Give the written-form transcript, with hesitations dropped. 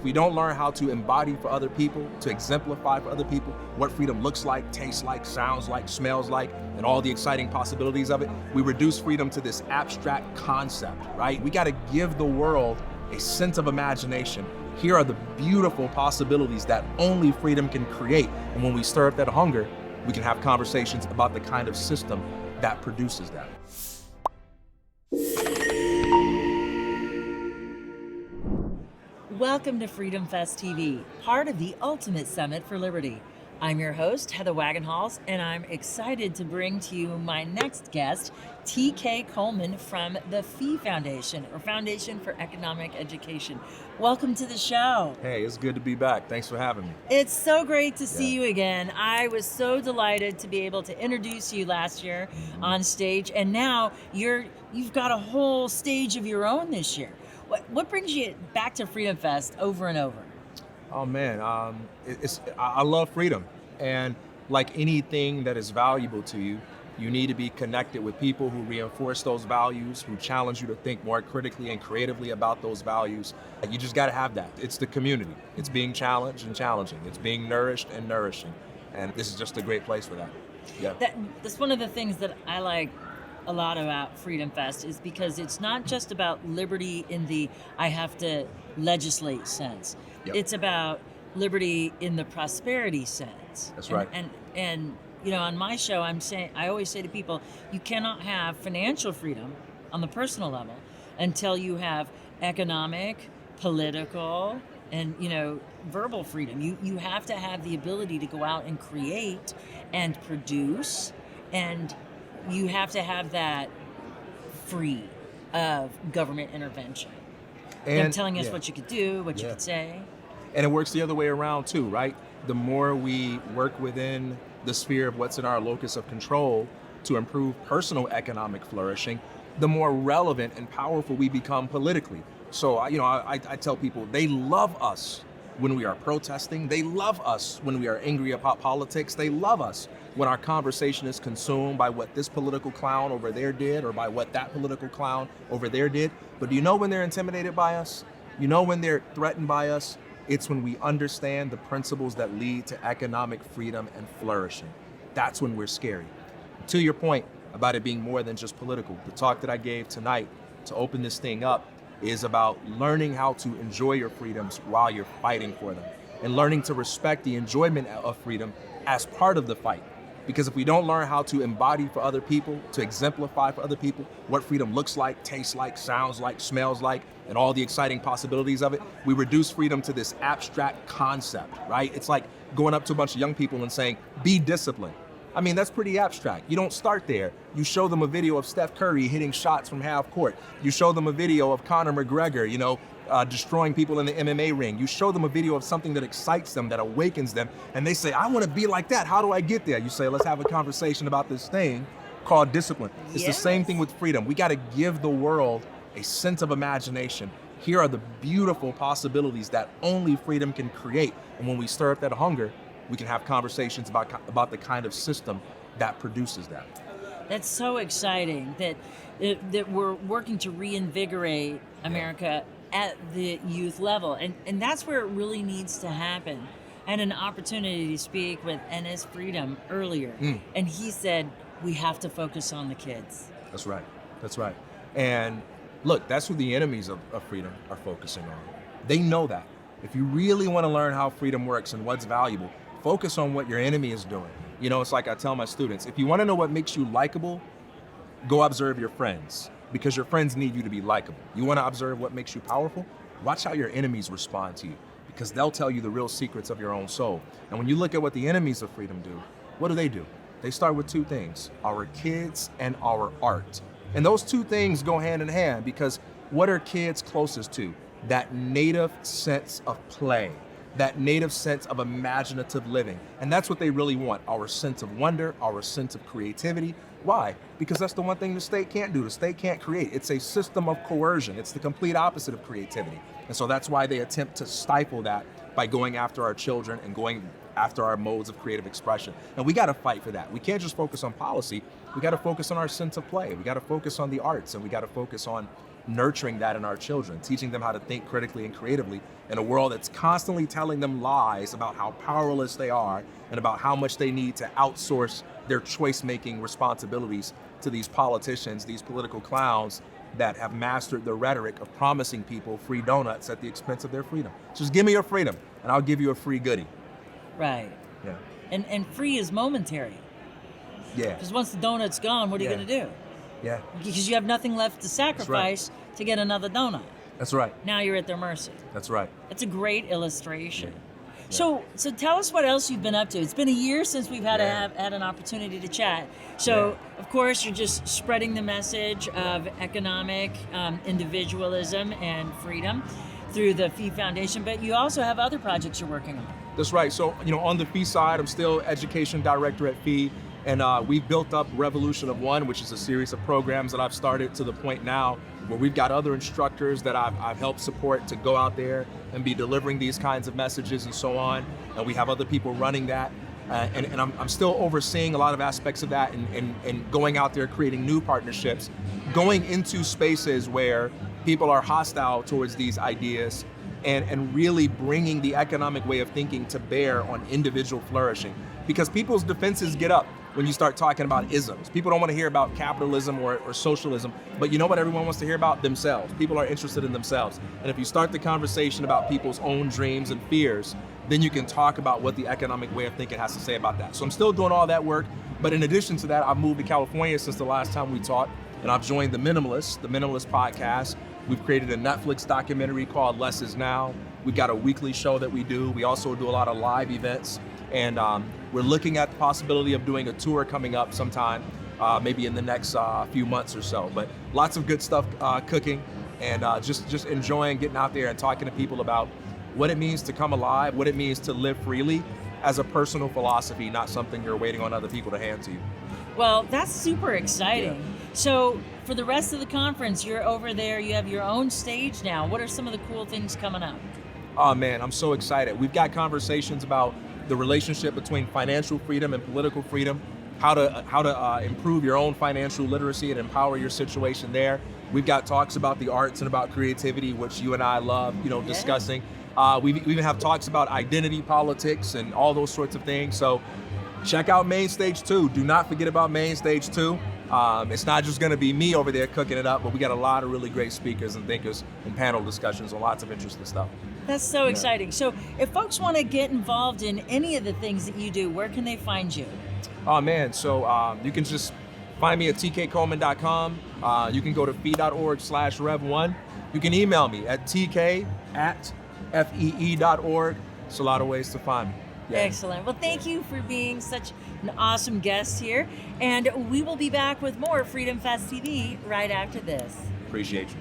if we don't learn how to embody for other people, to exemplify for other people what freedom looks like, tastes like, sounds like, smells like, and all the exciting possibilities of it, we reduce freedom to this abstract concept, right? We got to give the world a sense of imagination. Here are the beautiful possibilities that only freedom can create. And when we stir up that hunger, we can have conversations about the kind of system that produces that. Welcome to FreedomFest TV, part of the Ultimate Summit for Liberty. I'm your host, Heather Wagenhals, and I'm excited to bring to you my next guest, TK Coleman from the FEE Foundation, or Foundation for Economic Education. Welcome to the show. Hey, it's good to be back. Thanks for having me. It's so great to see you again. I was so delighted to be able to introduce you last year on stage, and now you've got a whole stage of your own this year. What brings you back to Freedom Fest over and over? Oh man, I love freedom, and like anything that is valuable to you, you need to be connected with people who reinforce those values, who challenge you to think more critically and creatively about those values. You just got to have that. It's the community. It's being challenged and challenging. It's being nourished and nourishing, and this is just a great place for that. Yeah. That's one of the things that I like a lot about Freedom Fest, is because it's not just about liberty in the I have to legislate sense. Yep. It's about liberty in the prosperity sense. That's right. And you know, on my show, I always say to people, you cannot have financial freedom on the personal level until you have economic, political, and verbal freedom. You have to have the ability to go out and create and produce, and you have to have that free of government intervention. Them telling us what you could do, what you could say. And it works the other way around too, right? The more we work within the sphere of what's in our locus of control to improve personal economic flourishing, the more relevant and powerful we become politically. So, I tell people, they love us when we are protesting. They love us when we are angry about politics. They love us when our conversation is consumed by what this political clown over there did, or by what that political clown over there did. But do you know when they're intimidated by us? You know when they're threatened by us? It's when we understand the principles that lead to economic freedom and flourishing. That's when we're scary. To your point about it being more than just political, the talk that I gave tonight to open this thing up is about learning how to enjoy your freedoms while you're fighting for them, and learning to respect the enjoyment of freedom as part of the fight. Because if we don't learn how to embody for other people, to exemplify for other people what freedom looks like, tastes like, sounds like, smells like, and all the exciting possibilities of it, we reduce freedom to this abstract concept, right? It's like going up to a bunch of young people and saying, be disciplined. I mean, that's pretty abstract. You don't start there. You show them a video of Steph Curry hitting shots from half court. You show them a video of Conor McGregor, destroying people in the MMA ring. You show them a video of something that excites them, that awakens them, and they say, I want to be like that. How do I get there? You say, let's have a conversation about this thing called discipline. It's the same thing with freedom. We got to give the world a sense of imagination. Here are the beautiful possibilities that only freedom can create. And when we stir up that hunger, we can have conversations about the kind of system that produces that. That's so exciting that we're working to reinvigorate America at the youth level. And that's where it really needs to happen. I had an opportunity to speak with Enes Freedom earlier, and he said, we have to focus on the kids. That's right. And look, that's who the enemies of freedom are focusing on. They know that. If you really want to learn how freedom works and what's valuable, focus on what your enemy is doing. It's like I tell my students, if you want to know what makes you likable, go observe your friends, because your friends need you to be likable. You want to observe what makes you powerful? Watch how your enemies respond to you, because they'll tell you the real secrets of your own soul. And when you look at what the enemies of freedom do, what do? They start with two things: our kids and our art. And those two things go hand in hand, because what are kids closest to? That native sense of play, that native sense of imaginative living. And that's what they really want, our sense of wonder, our sense of creativity. Why? Because that's the one thing the state can't do. The state can't create. It's a system of coercion. It's the complete opposite of creativity. And so that's why they attempt to stifle that by going after our children and going after our modes of creative expression. And we got to fight for that. We can't just focus on policy. We got to focus on our sense of play. We got to focus on the arts, and we got to focus on nurturing that in our children, teaching them how to think critically and creatively in a world that's constantly telling them lies about how powerless they are and about how much they need to outsource their choice-making responsibilities to these politicians, these political clowns that have mastered the rhetoric of promising people free donuts at the expense of their freedom. Just give me your freedom and I'll give you a free goodie. Right. Yeah. And free is momentary. Yeah. Because once the donut's gone, what are you Yeah. going to do? Yeah. Because you have nothing left to sacrifice to get another donut. That's right. Now you're at their mercy. That's right. It's a great illustration. So tell us what else you've been up to. It's been a year since we've had had an opportunity to chat. So of course you're just spreading the message of economic individualism and freedom through the Fee Foundation, but you also have other projects you're working on. That's right. So, on the Fee side, I'm still education director at Fee, and we've built up Revolution of One, which is a series of programs that I've started to the point now where we've got other instructors that I've helped support to go out there and be delivering these kinds of messages and so on. And we have other people running that. And I'm still overseeing a lot of aspects of that and going out there creating new partnerships, going into spaces where people are hostile towards these ideas and really bringing the economic way of thinking to bear on individual flourishing. Because people's defenses get up when you start talking about isms. People don't want to hear about capitalism or socialism, but you know what everyone wants to hear about? Themselves. People are interested in themselves. And if you start the conversation about people's own dreams and fears, then you can talk about what the economic way of thinking has to say about that. So I'm still doing all that work, but in addition to that, I've moved to California since the last time we talked, and I've joined the Minimalist podcast. We've created a Netflix documentary called Less Is Now. We've got a weekly show that we do. We also do a lot of live events, and we're looking at the possibility of doing a tour coming up sometime, maybe in the next few months or so. But lots of good stuff cooking, and just enjoying getting out there and talking to people about what it means to come alive, what it means to live freely as a personal philosophy, not something you're waiting on other people to hand to you. Well, that's super exciting. Yeah. So for the rest of the conference, you're over there, you have your own stage now. What are some of the cool things coming up? Oh man, I'm so excited. We've got conversations about the relationship between financial freedom and political freedom, how to improve your own financial literacy and empower your situation there. We've got talks about the arts and about creativity, which you and I love, discussing. We even have talks about identity politics and all those sorts of things. So check out Main Stage 2. Do not forget about Main Stage 2. It's not just going to be me over there cooking it up, but we got a lot of really great speakers and thinkers and panel discussions on lots of interesting stuff. That's so exciting. So if folks want to get involved in any of the things that you do, where can they find you? Oh man, so you can just find me at tkcoleman.com. You can go to fee.org/rev1. You can email me at tk@fee.org. It's a lot of ways to find me. Yeah. Excellent. Well, thank you for being such an awesome guest here. And we will be back with more Freedom Fest TV right after this. Appreciate you.